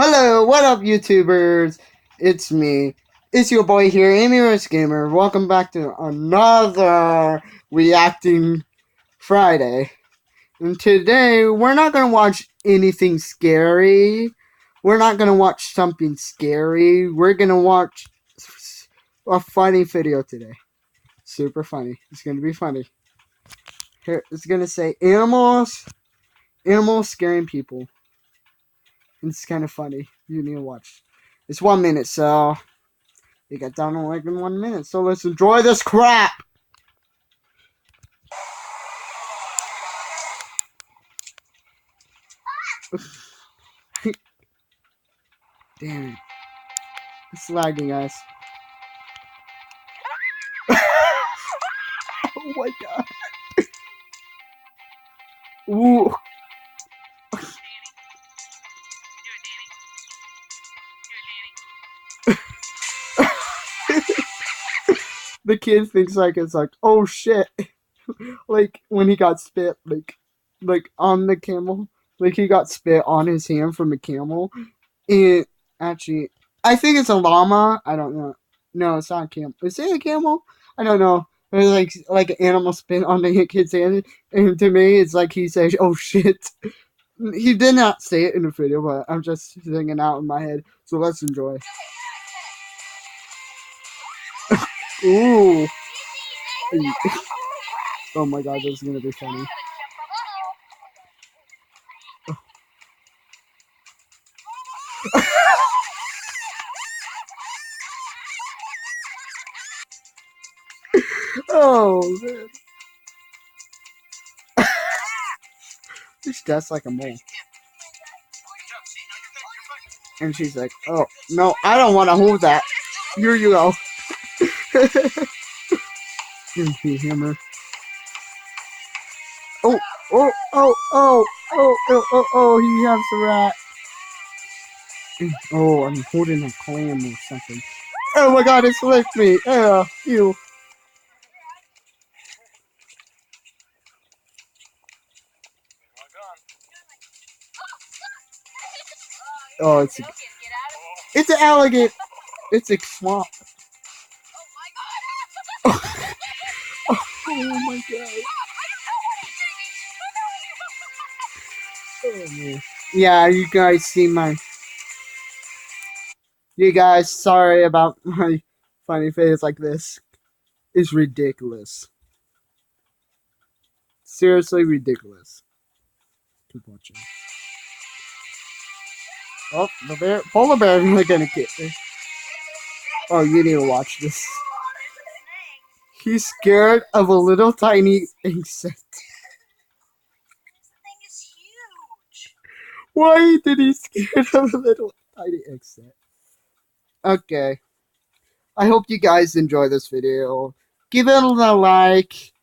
Hello, what up, YouTubers? It's me. It's your boy here, Amy Rose Gamer. Welcome back to another Reacting Friday. And today, we're not going to watch anything scary. We're not going to watch something scary. We're going to watch a funny video today. Super funny. It's going to be funny. Here, it's going to say animals scaring people. It's kind of funny. You need to watch. It's 1 minute, so you got down in like in 1 minute. So let's enjoy this crap. Damn it. It's lagging, guys. Oh my god. Ooh. The kid thinks like it's like, oh shit. Like when he got spit like on the camel. Like he got spit on his hand from a camel. And actually I think it's a llama. I don't know. No, it's not a camel. Is it a camel? I don't know. It's like an animal spit on the kid's hand. And to me it's like he says, oh shit. He did not say it in the video, but I'm just thinking out in my head. So let's enjoy. Ooh. Oh my god, this is gonna be funny. Oh man. She's dressed like a mole. And she's like, oh no, I don't wanna hold that. Here you go. Here's the hammer. Oh, oh, oh, oh, oh, oh, oh, oh, he has the rat. Oh, I'm holding a clam or something. Oh my god, it licked me. Ew. Oh, it's an alligator. It's a swamp. Oh my god. Oh man. Yeah, you guys see my. You guys, sorry about my funny face like this. It's ridiculous. Seriously ridiculous. Keep watching. Oh, the polar bear is gonna get me. Oh, you need to watch this. He's scared of a little tiny insect. Why did he scared of a little tiny insect? Okay. I hope you guys enjoy this video. Give it a like.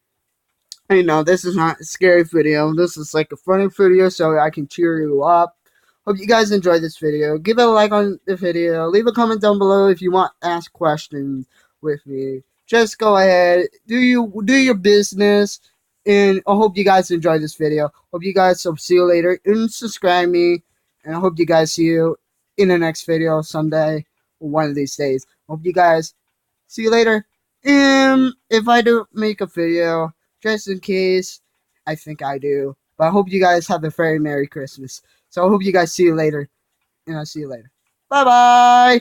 I know this is not a scary video. This is like a funny video so I can cheer you up. Hope you guys enjoy this video. Give it a like on the video. Leave a comment down below if you want to ask questions with me. Just go ahead. Do your business. And I hope you guys enjoy this video. Hope you guys will see you later. And subscribe me. And I hope you guys see you in the next video someday. Or one of these days. Hope you guys see you later. And if I do make a video, just in case, I think I do. But I hope you guys have a very Merry Christmas. So I hope you guys see you later. And I'll see you later. Bye-bye.